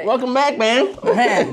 Welcome back, man. Man,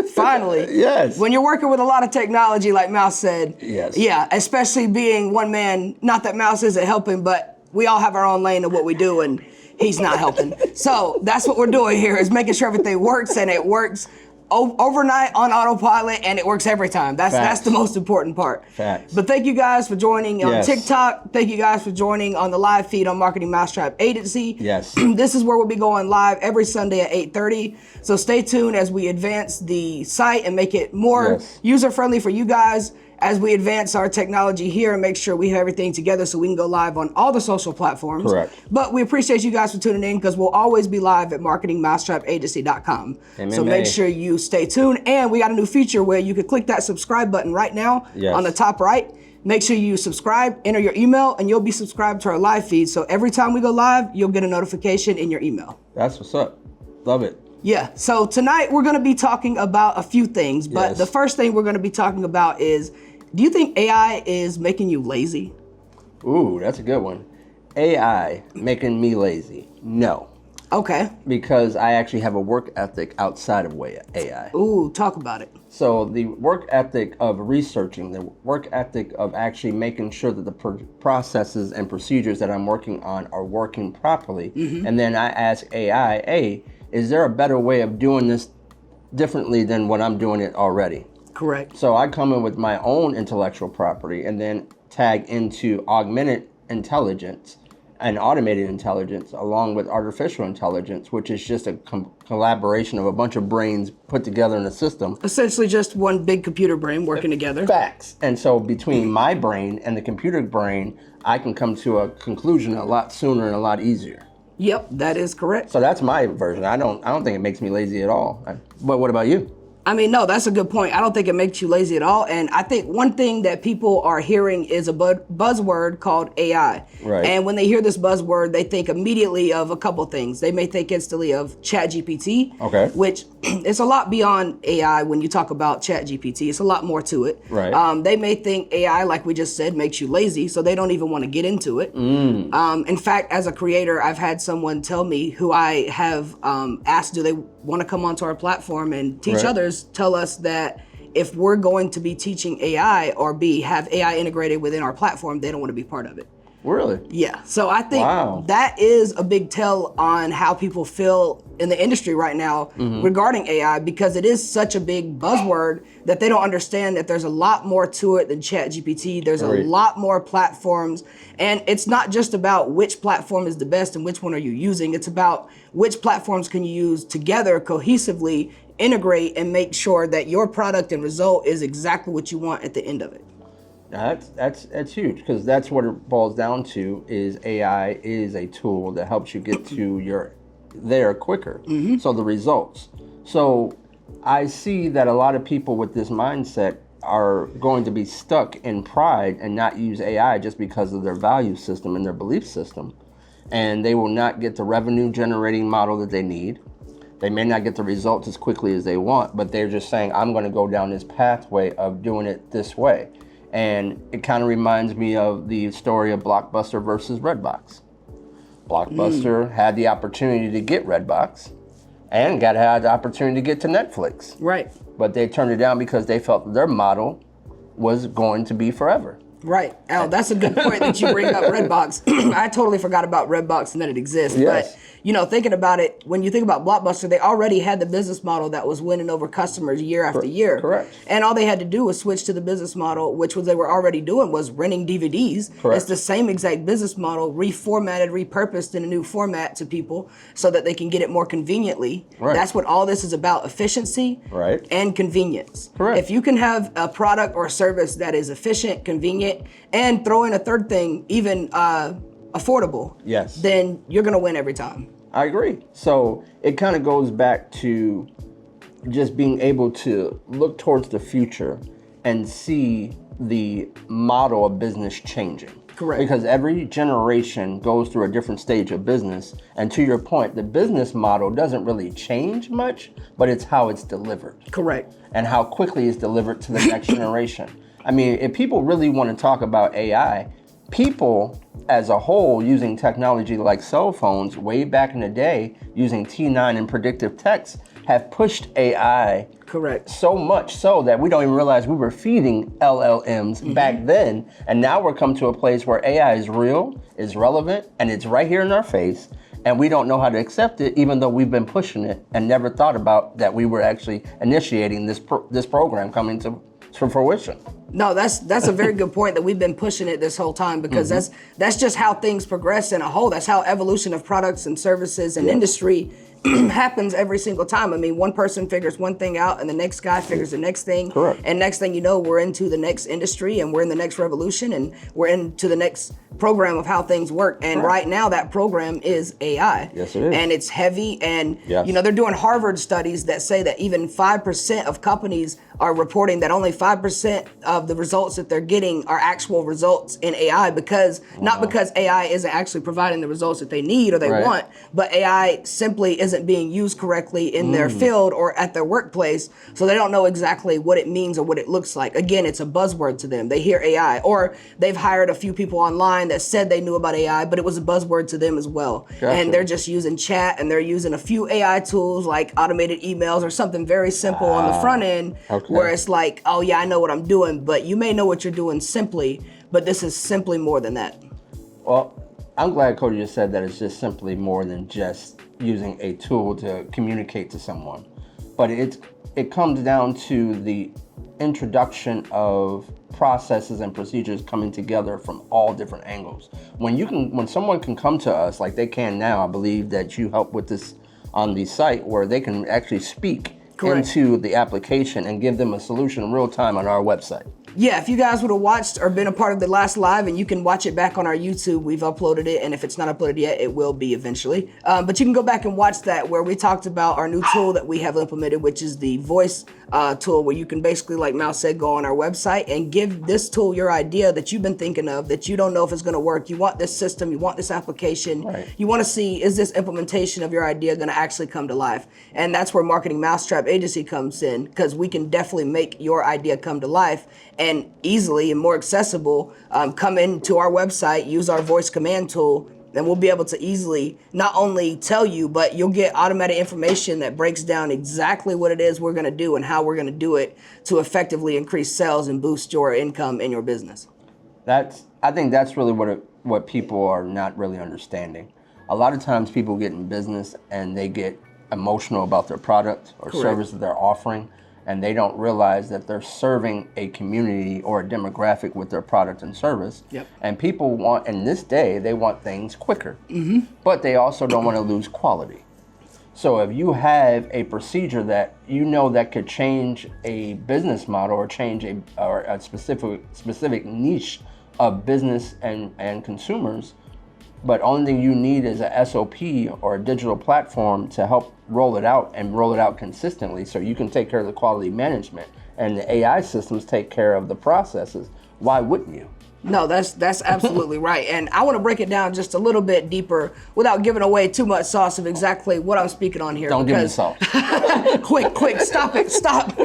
finally. Yes. When you're working with a lot of technology, like Mouse said, yes. Yeah, especially being one man, not that Mouse isn't helping, but we all have our own lane of what we do, and he's not helping. So that's what we're doing here, is making sure everything works, and it works overnight on autopilot, and it works every time. That's the most important part. Facts. But thank you guys for joining on TikTok. Thank you guys for joining on the live feed on Marketing Mousetrap Agency. Yes. This is where we'll be going live every Sunday at 8:30. So stay tuned as we advance the site and make it more user-friendly for you guys, as we advance our technology here and make sure we have everything together so we can go live on all the social platforms. Correct. But we appreciate you guys for tuning in, because we'll always be live at marketingmousetrapagency.com. So make sure you stay tuned. And we got a new feature where you can click that subscribe button right now on the top right. Make sure you subscribe, enter your email, and you'll be subscribed to our live feed. So every time we go live, you'll get a notification in your email. That's what's up. Love it. Yeah, so tonight we're gonna be talking about a few things, but the first thing we're gonna be talking about is, do you think AI is making you lazy? Ooh, that's a good one. AI making me lazy? No. Okay. Because I actually have a work ethic outside of AI. Ooh, talk about it. So the work ethic of researching, the work ethic of actually making sure that the processes and procedures that I'm working on are working properly. And then I ask AI, hey, is there a better way of doing this differently than what I'm doing it already? Correct. So I come in with my own intellectual property and then tag into augmented intelligence and automated intelligence along with artificial intelligence, which is just a collaboration of a bunch of brains put together in a system. Essentially just one big computer brain working together. Facts. And so between my brain and the computer brain, I can come to a conclusion a lot sooner and a lot easier. Yep, that is correct. So that's my version. I don't think it makes me lazy at all. But what about you? I mean, no, that's a good point. I don't think it makes you lazy at all. And I think one thing that people are hearing is a buzzword called AI. Right. And when they hear this buzzword, they think immediately of a couple things. They may think instantly of ChatGPT, which it's a lot beyond AI when you talk about ChatGPT. It's a lot more to it. Right. They may think AI, like we just said, makes you lazy, so they don't even want to get into it. In fact, as a creator, I've had someone tell me, who I have asked, do they want to come onto our platform and teach others, tell us that if we're going to be teaching AI or have AI integrated within our platform, they don't want to be part of it. Really? Yeah. So I think that is a big tell on how people feel in the industry right now regarding AI, because it is such a big buzzword that they don't understand that there's a lot more to it than ChatGPT. There's a lot more platforms, and it's not just about which platform is the best and which one are you using. It's about which platforms can you use together cohesively, integrate, and make sure that your product and result is exactly what you want at the end of it. That's huge, because that's what it boils down to, is AI is a tool that helps you get to your there quicker. So the results. So I see that a lot of people with this mindset are going to be stuck in pride and not use AI just because of their value system and their belief system. And they will not get the revenue generating model that they need. They may not get the results as quickly as they want, but they're just saying, I'm going to go down this pathway of doing it this way. And it kind of reminds me of the story of Blockbuster versus Redbox. Blockbuster had the opportunity to get Redbox and had the opportunity to get to Netflix. Right. But they turned it down because they felt that their model was going to be forever. Right. Al, that's a good point that you bring up Redbox. I totally forgot about Redbox and that it exists. Yes. But, thinking about it, when you think about Blockbuster, they already had the business model that was winning over customers year after year. Correct. And all they had to do was switch to the business model, which they were already doing, was renting DVDs. Correct. It's the same exact business model, reformatted, repurposed in a new format to people so that they can get it more conveniently. Right. That's what all this is about, efficiency and convenience. Correct. If you can have a product or a service that is efficient, convenient, and throw in a third thing, even affordable, then you're going to win every time. I agree. So it kind of goes back to just being able to look towards the future and see the model of business changing. Correct. Because every generation goes through a different stage of business. And to your point, the business model doesn't really change much, but it's how it's delivered. Correct. And how quickly it's delivered to the next generation. I mean, if people really want to talk about AI, people as a whole using technology like cell phones way back in the day, using T9 and predictive text, have pushed AI Correct. so much so that we don't even realize we were feeding LLMs back then. And now we're come to a place where AI is real, is relevant, and it's right here in our face. And we don't know how to accept it, even though we've been pushing it and never thought about that we were actually initiating this program coming to fruition. No, that's a very good point, that we've been pushing it this whole time, because that's just how things progress in a whole. That's how evolution of products and services and industry happens every single time. I mean, one person figures one thing out and the next guy figures the next thing. Correct. And next thing you know, we're into the next industry and we're in the next revolution and we're into the next program of how things work. And right now that program is AI. Yes, it is. And it's heavy. And, you know, they're doing Harvard studies that say that even 5% of companies are reporting that only 5% of the results that they're getting are actual results in AI, because not because AI isn't actually providing the results that they need or they want, but AI simply isn't being used correctly in their field or at their workplace. So they don't know exactly what it means or what it looks like. Again, it's a buzzword to them. They hear AI, or they've hired a few people online that said they knew about AI, but it was a buzzword to them as well. Gotcha. And they're just using chat and they're using a few AI tools like automated emails or something very simple on the front end. Where it's like, oh yeah, I know what I'm doing, but you may know what you're doing simply, but this is simply more than that. Well, I'm glad Cody just said that it's just simply more than just using a tool to communicate to someone. But it comes down to the introduction of processes and procedures coming together from all different angles. When someone can come to us like they can now, I believe that you help with this on the site, where they can actually speak into the application and give them a solution in real time on our website. Yeah, if you guys would have watched or been a part of the last live, and you can watch it back on our YouTube, we've uploaded it, and if it's not uploaded yet, it will be eventually. But you can go back and watch that, where we talked about our new tool that we have implemented, which is the voice tool, where you can basically, like Mouse said, go on our website and give this tool your idea that you've been thinking of, that you don't know if it's going to work. You want this system, you want this application, you want to see, is this implementation of your idea going to actually come to life? And that's where Marketing Mousetrap Agency comes in, because we can definitely make your idea come to life and easily and more accessible. Come into our website, use our voice command tool, and we'll be able to easily not only tell you, but you'll get automatic information that breaks down exactly what it is we're going to do and how we're going to do it to effectively increase sales and boost your income in your business. I think that's really what people are not really understanding. A lot of times people get in business and they get emotional about their product or service that they're offering, and they don't realize that they're serving a community or a demographic with their product and service. And people want, in this day, they want things quicker, but they also don't want to lose quality. So if you have a procedure that you know that could change a business model or change a specific niche of business and consumers, but only thing you need is a SOP or a digital platform to help roll it out and roll it out consistently, so you can take care of the quality management and the AI systems take care of the processes. Why wouldn't you? No, that's absolutely right. And I want to break it down just a little bit deeper without giving away too much sauce of exactly what I'm speaking on here. Don't give me sauce. quick, stop it, stop.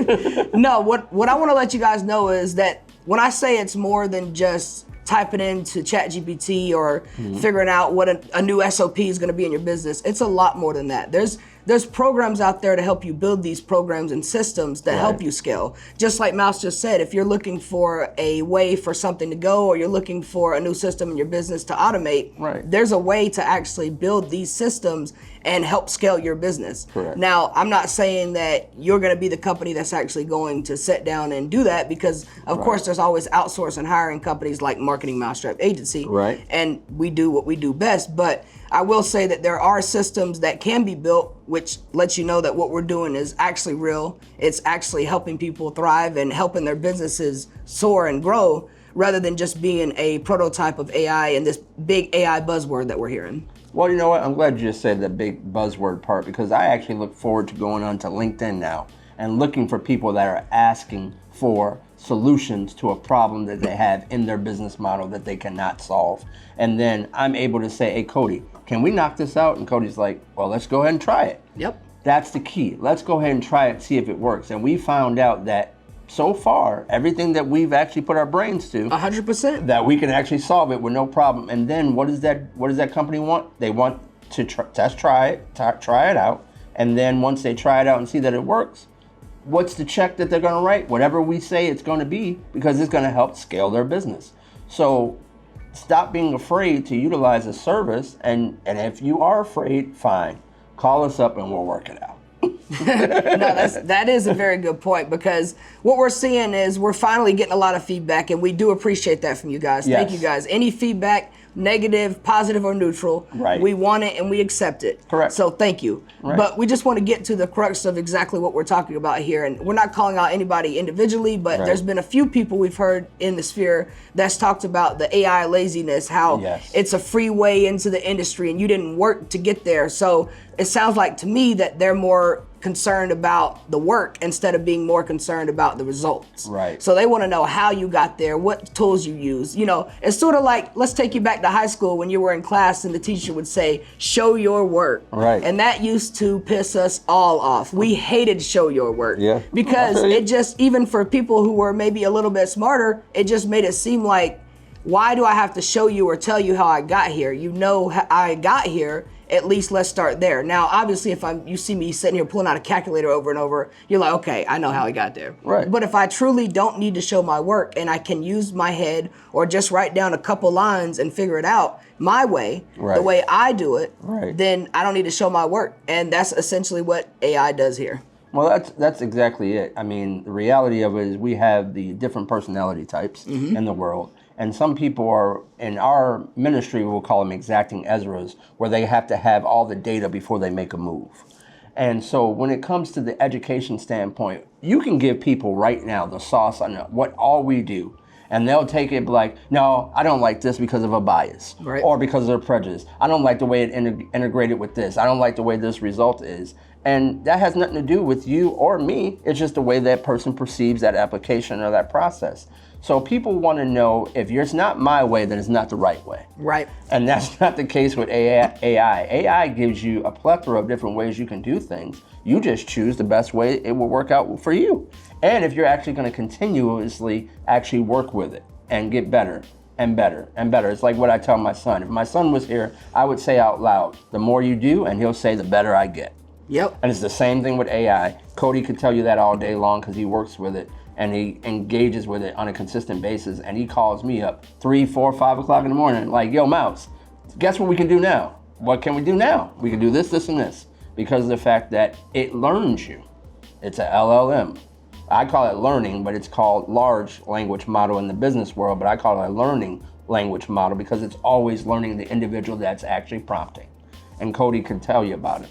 No, what I want to let you guys know is that when I say it's more than just typing into ChatGPT or figuring out what a new SOP is going to be in your business, it's a lot more than that. There's programs out there to help you build these programs and systems that help you scale. Just like Mouse just said, if you're looking for a way for something to go, or you're looking for a new system in your business to automate, there's a way to actually build these systems and help scale your business. Now, I'm not saying that you're going to be the company that's actually going to sit down and do that, because of course there's always outsource and hiring companies like Marketing Mousetrap Agency, and we do what we do best. But I will say that there are systems that can be built, which lets you know that what we're doing is actually real. It's actually helping people thrive and helping their businesses soar and grow, rather than just being a prototype of AI and this big AI buzzword that we're hearing. Well, you know what? I'm glad you just said the big buzzword part, because I actually look forward to going on to LinkedIn now and looking for people that are asking for solutions to a problem that they have in their business model that they cannot solve. And then I'm able to say, hey, Cody, can we knock this out? And Cody's like, well, let's go ahead and try it. That's the key. Let's go ahead and try it, see if it works. And we found out that so far, everything that we've actually put our brains to, 100%, that we can actually solve it with no problem. And then what does that company want? They want to try it out, And then once they try it out and see that it works, what's the check that they're going to write? Whatever we say it's going to be, because it's going to help scale their business. So stop being afraid to utilize a service. And if you are afraid, fine. Call us up and we'll work it out. No, that is a very good point, because what we're seeing is we're finally getting a lot of feedback, and we do appreciate that from you guys. Yes. Thank you guys. Any feedback, negative, positive, or neutral, right, we want it and we accept it. Correct. So thank you. Right. But we just want to get to the crux of exactly what we're talking about here. And we're not calling out anybody individually, but right, there's been a few people we've heard in the sphere that's talked about the AI laziness, how yes, it's a free way into the industry and you didn't work to get there. So it sounds like to me that they're more concerned about the work instead of being more concerned about the results. Right. So they want to know how you got there, what tools you use. You know, it's sort of like, let's take you back to high school when you were in class and the teacher would say, show your work. Right. And that used to piss us all off. We hated show your work. Yeah. Because it just, even for people who were maybe a little bit smarter, it just made it seem like, why do I have to show you or tell you how I got here? You know how I got here. At least let's start there. Now, obviously, if you see me sitting here pulling out a calculator over and over, you're like, okay, I know how I got there. Right. But if I truly don't need to show my work and I can use my head or just write down a couple lines and figure it out my way, right, the way I do it, right, then I don't need to show my work. And that's essentially what AI does here. Well, that's exactly it. I mean, the reality of it is we have the different personality types in the world. And some people are, in our ministry, we'll call them exacting Ezras, where they have to have all the data before they make a move. And so when it comes to the education standpoint, you can give people right now the sauce on what all we do. And they'll take it like, no, I don't like this because of a bias, right, or because of their prejudice. I don't like the way it integrated with this. I don't like the way this result is. And that has nothing to do with you or me. It's just the way that person perceives that application or that process. So people want to know, if it's not my way, then it's not the right way. Right. And that's not the case with AI. AI gives you a plethora of different ways you can do things. You just choose the best way it will work out for you. And if you're actually going to continuously actually work with it and get better and better and better. It's like what I tell my son. If my son was here, I would say out loud, the more you do, and he'll say, the better I get. Yep. And it's the same thing with AI. Cody could tell you that all day long because he works with it and he engages with it on a consistent basis. And he calls me up 3, 4, 5 o'clock in the morning, like, yo, Mouse, guess what we can do now? What can we do now? We can do this, this, and this, because of the fact that it learns you. It's a LLM. I call it learning, but it's called large language model in the business world, but I call it a learning language model because it's always learning the individual that's actually prompting. And Cody can tell you about it.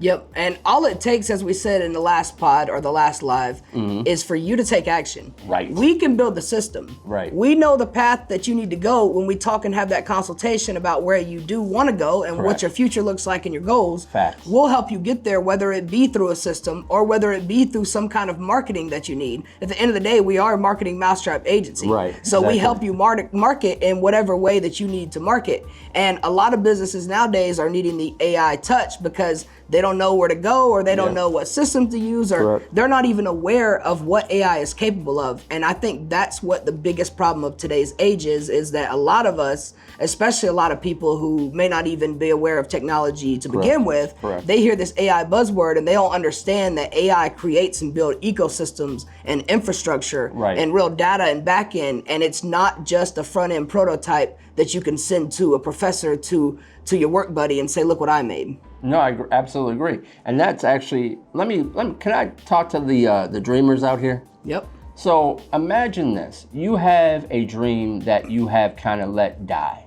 Yep, and all it takes, as we said in the last pod or the last live, is for you to take action. Right. We can build the system. Right. We know the path that you need to go when we talk and have that consultation about where you do want to go and what your future looks like and your goals. Facts. We'll help you get there, whether it be through a system or whether it be through some kind of marketing that you need. At the end of the day, we are a marketing Mousetrap Agency. Right. So exactly. we help you market in whatever way that you need to market. And a lot of businesses nowadays are needing the AI touch because they don't know where to go, or they don't know what system to use, or they're not even aware of what AI is capable of. And I think that's what the biggest problem of today's age is that a lot of us, especially a lot of people who may not even be aware of technology to begin with, they hear this AI buzzword and they don't understand that AI creates and builds ecosystems and infrastructure and real data and backend. And it's not just a front end prototype that you can send to a professor to your work buddy and say, look what I made. No, I absolutely agree. And that's actually, can I talk to the dreamers out here? Yep. So imagine this. You have a dream that you have kind of let die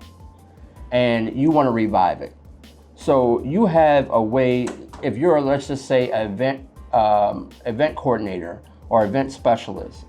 and you want to revive it. So you have a way, if you're, let's just say, an event coordinator or event specialist,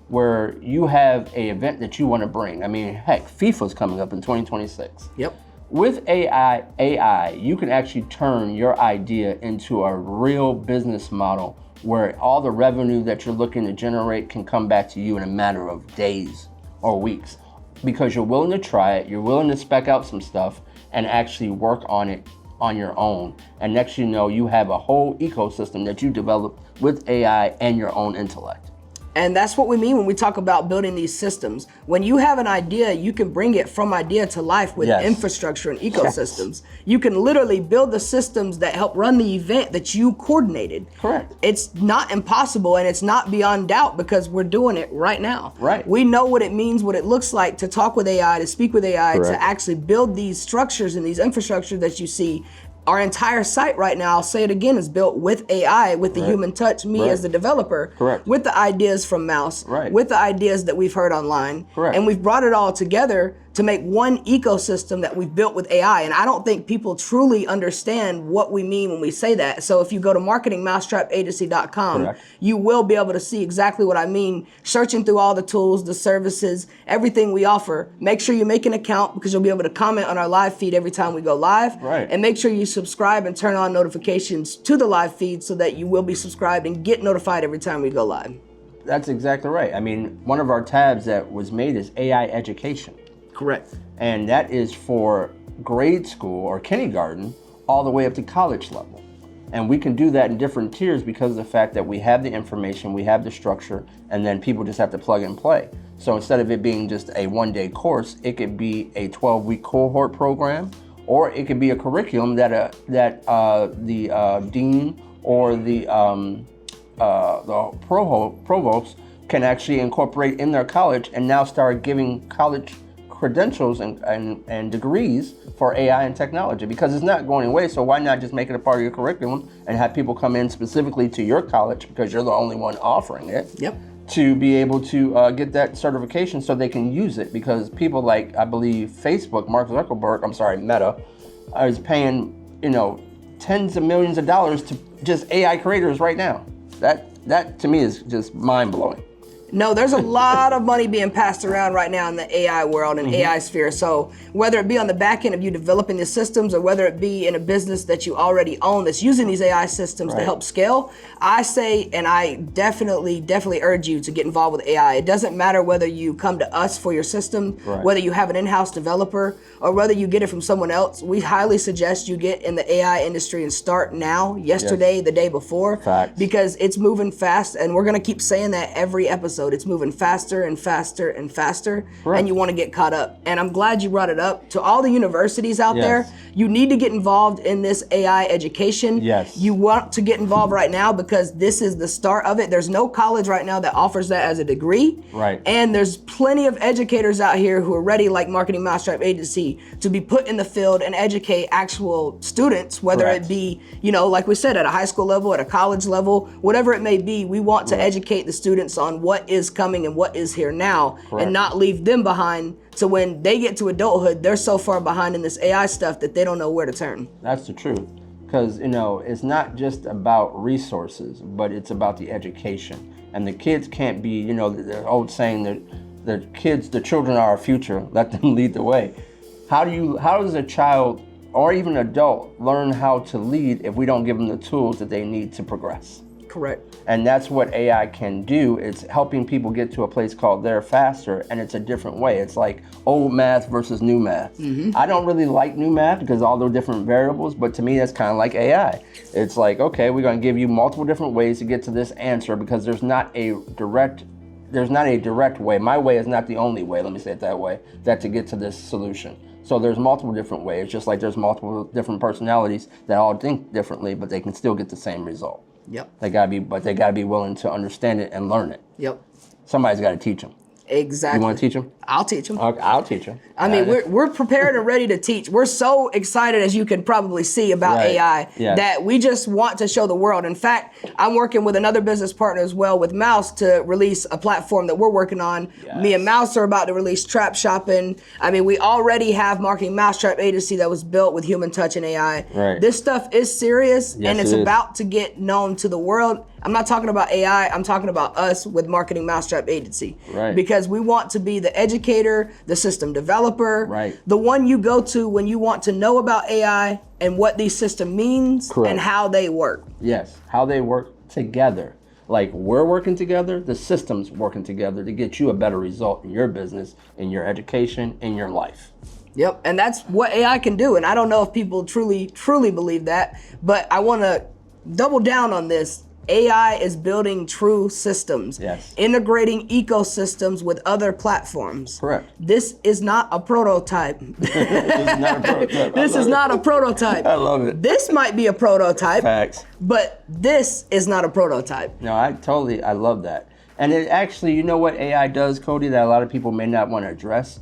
where you have an event that you want to bring. I mean, heck, FIFA's coming up in 2026. Yep. With AI, you can actually turn your idea into a real business model where all the revenue that you're looking to generate can come back to you in a matter of days or weeks, because you're willing to try it, you're willing to spec out some stuff and actually work on it on your own. And next you know, you have a whole ecosystem that you develop with AI and your own intellect. And that's what we mean when we talk about building these systems. When you have an idea, you can bring it from idea to life with infrastructure and ecosystems. You can literally build the systems that help run the event that you coordinated. Correct. It's not impossible, and it's not beyond doubt because we're doing it right now. Right. We know what it means, what it looks like to talk with AI, to speak with AI, Correct. to actually build these structures and these infrastructure that you see. Our entire site right now, I'll say it again, is built with AI, with the human touch, me as the developer, with the ideas from Mouse, with the ideas that we've heard online. And we've brought it all together to make one ecosystem that we've built with AI. And I don't think people truly understand what we mean when we say that. So if you go to marketingmousetrapagency.com, you will be able to see exactly what I mean, searching through all the tools, the services, everything we offer. Make sure you make an account because you'll be able to comment on our live feed every time we go live. And make sure you subscribe and turn on notifications to the live feed so that you will be subscribed and get notified every time we go live. That's exactly right. I mean, one of our tabs that was made is AI education. Correct. And that is for grade school or kindergarten all the way up to college level. And we can do that in different tiers because of the fact that we have the information, we have the structure, and then people just have to plug and play. So instead of it being just a one-day course, it could be a 12-week cohort program, or it could be a curriculum that the dean or the provost can actually incorporate in their college and now start giving college credentials and degrees for AI and technology, because it's not going away. So why not just make it a part of your curriculum and have people come in specifically to your college because you're the only one offering it to be able to get that certification so they can use it, because people like, I believe Facebook, Meta, is paying, tens of millions of dollars to just AI creators right now. That to me is just mind blowing. No, there's a lot of money being passed around right now in the AI world and AI sphere. So whether it be on the back end of you developing the systems, or whether it be in a business that you already own that's using these AI systems to help scale, I say, and I definitely urge you to get involved with AI. It doesn't matter whether you come to us for your system, whether you have an in-house developer, or whether you get it from someone else. We highly suggest you get in the AI industry and start now, yesterday, the day before, because it's moving fast, and we're gonna keep saying that every episode. It's moving faster and faster and faster, and you want to get caught up. And I'm glad you brought it up. To all the universities out there, you need to get involved in this AI education. You want to get involved right now because this is the start of it. There's no college right now that offers that as a degree. And there's plenty of educators out here who are ready, like Marketing Mousetrap Agency, to be put in the field and educate actual students, whether it be, like we said, at a high school level, at a college level, whatever it may be. We want to educate the students on what is coming and what is here now, and not leave them behind. So when they get to adulthood, they're so far behind in this AI stuff that they don't know where to turn. That's the truth. Because, it's not just about resources, but it's about the education. And the kids can't be, the old saying that the children are our future, let them lead the way. How does a child or even an adult learn how to lead if we don't give them the tools that they need to progress? Correct. And that's what AI can do. It's helping people get to a place called there faster, and it's a different way. It's like old math versus new math. I don't really like new math because all those different variables, but to me that's kind of like AI. It's like, okay, we're going to give you multiple different ways to get to this answer, because there's not a direct way. My way is not the only way, let me say it that way, that to get to this solution. So there's multiple different ways, just like there's multiple different personalities that all think differently, but they can still get the same result. They gotta be willing to understand it and learn it. Somebody's got to teach them. Exactly. You want to teach them? I'll teach them. Okay, I'll teach them. I mean, we're prepared and ready to teach. We're so excited, as you can probably see, about AI that we just want to show the world. In fact, I'm working with another business partner as well with Mouse to release a platform that we're working on. Me and Mouse are about to release Trap Shopping. I mean, we already have Marketing Mousetrap Agency that was built with human touch and AI. This stuff is serious, and it's about to get known to the world. I'm not talking about AI, I'm talking about us with Marketing Mousetrap Agency. Because we want to be the educator, the system developer, the one you go to when you want to know about AI and what these systems means and how they work. How they work together. Like we're working together, the system's working together to get you a better result in your business, in your education, in your life. And that's what AI can do. And I don't know if people truly believe that, but I want to double down on this. AI is building true systems, Yes. integrating ecosystems with other platforms. Correct. This is not a prototype. This is not a prototype. This is not a prototype. I love it. This might be a prototype, Facts. but this is not a prototype. No, I love that. And it actually, you know what AI does, Cody, that a lot of people may not want to address?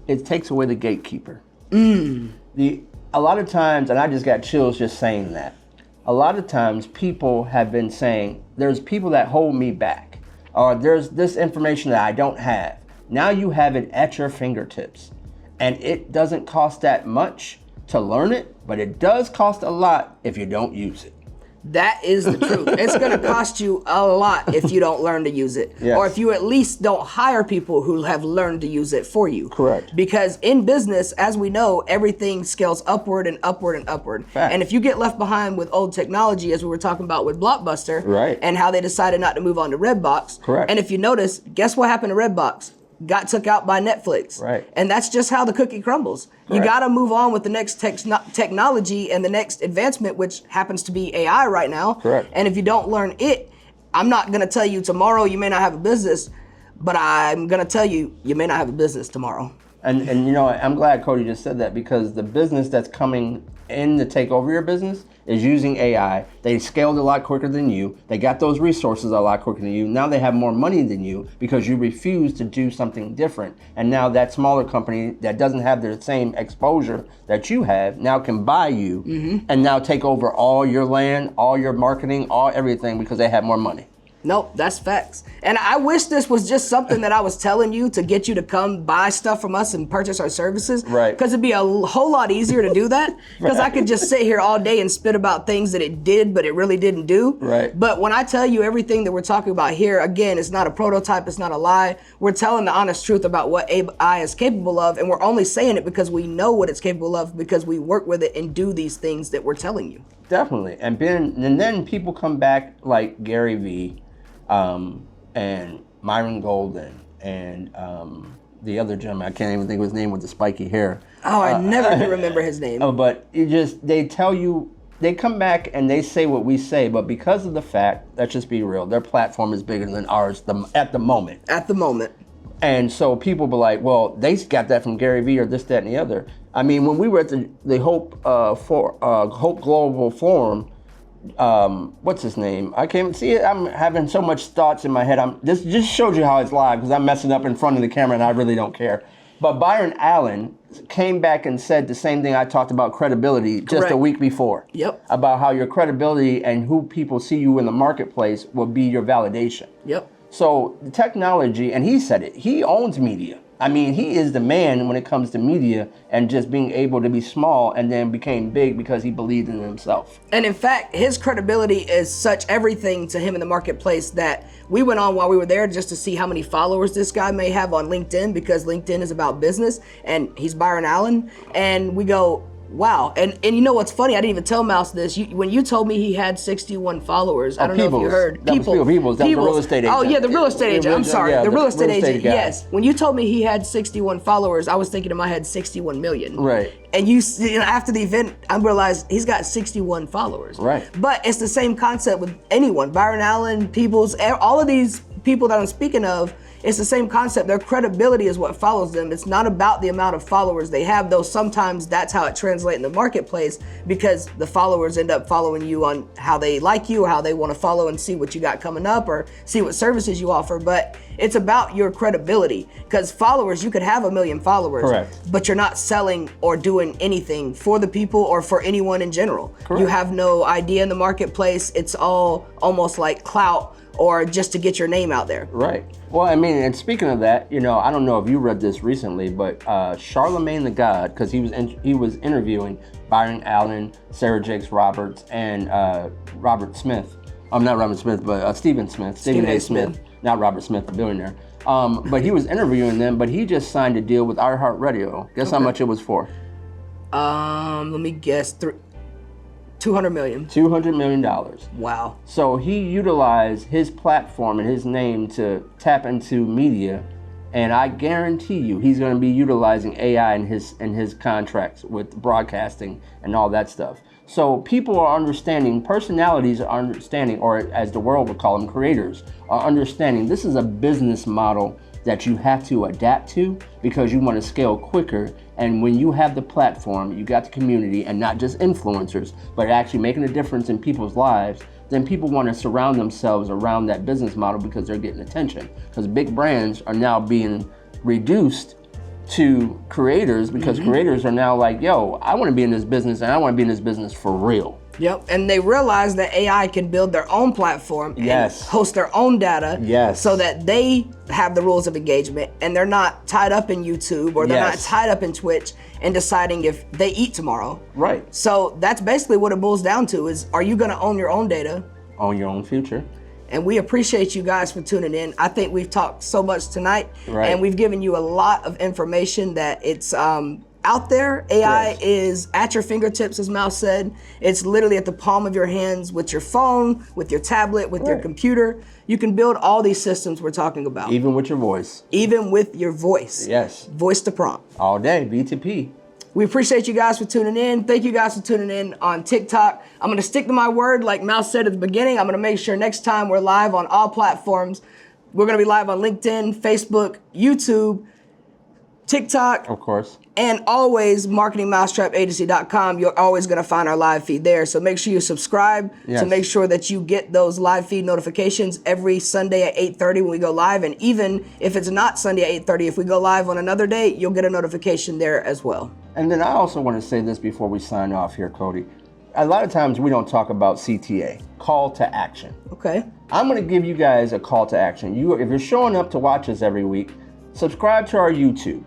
It takes away the gatekeeper. A lot of times, and I just got chills just saying that, a lot of times people have been saying, there's people that hold me back, or there's this information that I don't have. Now you have it at your fingertips. And it doesn't cost that much to learn it, but it does cost a lot if you don't use it. That is the truth. It's going to cost you a lot if you don't learn to use it. Yes. Or if you at least don't hire people who have learned to use it for you. Correct. Because in business, as we know, everything scales upward and upward and upward. Fact. And if you get left behind with old technology, as we were talking about with Blockbuster, Right. and how they decided not to move on to Redbox. Correct. And if you notice, guess what happened to Redbox? Got took out by Netflix. Right. And that's just how the cookie crumbles. You Correct. got to move on with the next technology and the next advancement, which happens to be AI right now. Correct. And if you don't learn it, I'm not going to tell you tomorrow you may not have a business, but I'm going to tell you you may not have a business tomorrow. And you know, I'm glad Cody just said that, because the business that's coming in to take over your business is using AI. They scaled a lot quicker than you. They got those resources a lot quicker than you. Now they have more money than you because you refuse to do something different. And now that smaller company that doesn't have the same exposure that you have now can buy you and now take over all your land, all your marketing, all everything, because they have more money. Nope, that's facts. And I wish this was just something that I was telling you to get you to come buy stuff from us and purchase our services. Right. Because it'd be a whole lot easier to do that. Because I could just sit here all day and spit about things that it did, but it really didn't do. Right. But when I tell you everything that we're talking about here, again, it's not a prototype, it's not a lie. We're telling the honest truth about what AI is capable of, and we're only saying it because we know what it's capable of, because we work with it and do these things that we're telling you. Definitely. And then people come back like Gary Vee, and Myron Golden, and the other gentleman, I can't even think of his name, with the spiky hair. Oh, I never can remember his name. But they tell you, they come back and they say what we say, but because of the fact, let's just be real, their platform is bigger than ours at the moment. At the moment. And so people be like, well, they got that from Gary Vee or this, that, and the other. I mean, when we were at the Hope Global Forum, what's his name? I can't see it. I'm having so much thoughts in my head. This just shows you how it's live, because I'm messing up in front of the camera and I really don't care. But Byron Allen came back and said the same thing I talked about credibility just Correct. a week before. Yep. About how your credibility and who people see you in the marketplace will be your validation. Yep. So the technology, and he said it, he owns media. I mean, he is the man when it comes to media, and just being able to be small and then became big because he believed in himself. And in fact, his credibility is such everything to him in the marketplace that we went on while we were there just to see how many followers this guy may have on LinkedIn, because LinkedIn is about business, and he's Byron Allen. And we go, wow. And you know what's funny? I didn't even tell Mouse this. When you told me he had 61 followers, I don't know if you heard. That was Peoples. That was the real estate agent. Oh, yeah, the real estate agent. I'm sorry. Yeah, the real estate agent. guy. Yes. When you told me he had 61 followers, I was thinking in my head 61 million. Right. And you know, after the event, I realized he's got 61 followers. Right. But it's the same concept with anyone. Byron Allen, Peoples, all of these people that I'm speaking of, it's the same concept. Their credibility is what follows them. It's not about the amount of followers they have, though sometimes that's how it translates in the marketplace, because the followers end up following you on how they like you or how they want to follow and see what you got coming up or see what services you offer. But it's about your credibility, because followers, you could have 1 million followers, Correct. but you're not selling or doing anything for the people or for anyone in general. Correct. You have no idea in the marketplace. It's all almost like clout, or just to get your name out there. Right. Well, I mean, and speaking of that, you know, I don't know if you read this recently, but Charlemagne the God, because he was interviewing Byron Allen, Sarah Jakes Roberts, and Robert Smith. Not Robert Smith, but Stephen Smith. Stephen A. Smith. Not Robert Smith, the billionaire. But he was interviewing them, but he just signed a deal with iHeartRadio. Guess how much it was for? Let me guess, $200 million. $200 million. Wow. So he utilized his platform and his name to tap into media, and I guarantee you he's going to be utilizing AI in his contracts with broadcasting and all that stuff. So people are understanding, personalities are understanding, or as the world would call them, creators are understanding this is a business model that you have to adapt to because you want to scale quicker. And when you have the platform, you got the community, and not just influencers, but actually making a difference in people's lives, then people want to surround themselves around that business model because they're getting attention. Because big brands are now being reduced to creators because creators are now like, yo, I want to be in this business, and I want to be in this business for real. Yep, and they realize that AI can build their own platform and host their own data so that they have the rules of engagement, and they're not tied up in YouTube, or they're not tied up in Twitch and deciding if they eat tomorrow. Right. So that's basically what it boils down to is, are you gonna own your own data? Own your own future. And we appreciate you guys for tuning in. I think we've talked so much tonight, and we've given you a lot of information that it's out there. AI is at your fingertips, as Mouse said. It's literally at the palm of your hands with your phone, with your tablet, with your computer. You can build all these systems we're talking about. Even with your voice. Even with your voice. Yes. Voice to prompt. All day, B2P. We appreciate you guys for tuning in. Thank you guys for tuning in on TikTok. I'm gonna stick to my word, like Mouse said at the beginning. I'm gonna make sure next time we're live on all platforms. We're gonna be live on LinkedIn, Facebook, YouTube, TikTok. Of course. And always marketingmousetrapagency.com. You're always gonna find our live feed there. So make sure you subscribe to make sure that you get those live feed notifications every Sunday at 8:30 when we go live. And even if it's not Sunday at 8:30, if we go live on another day, you'll get a notification there as well. And then I also want to say this before we sign off here, Cody. A lot of times we don't talk about CTA, call to action. Okay. I'm going to give you guys a call to action. If you're showing up to watch us every week, subscribe to our YouTube,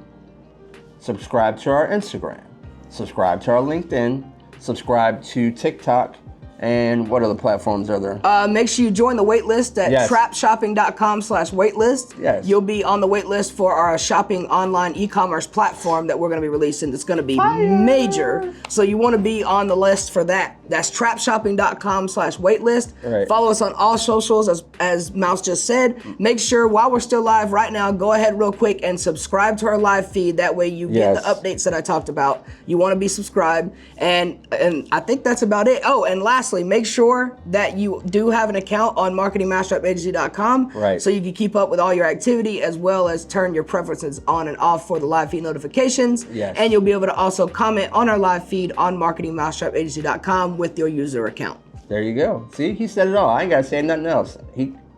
subscribe to our Instagram, subscribe to our LinkedIn, subscribe to TikTok, and what other platforms are there? Make sure you join the waitlist at trapshopping.com/waitlist. Yes. You'll be on the waitlist for our shopping online e-commerce platform that we're going to be releasing. It's going to be major. So you want to be on the list for that. That's trapshopping.com/waitlist. Right. Follow us on all socials, as Mouse just said. Make sure while we're still live right now, go ahead real quick and subscribe to our live feed. That way you get the updates that I talked about. You want to be subscribed. And I think that's about it. Oh, and lastly, make sure that you do have an account on marketingmousetrapagency.com so you can keep up with all your activity, as well as turn your preferences on and off for the live feed notifications. And you'll be able to also comment on our live feed on marketingmousetrapagency.com with your user account. There you go. See, he said it all. I ain't got to say nothing else.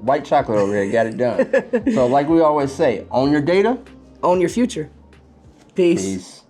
White chocolate over here got it done. So like we always say, own your data. Own your future. Peace.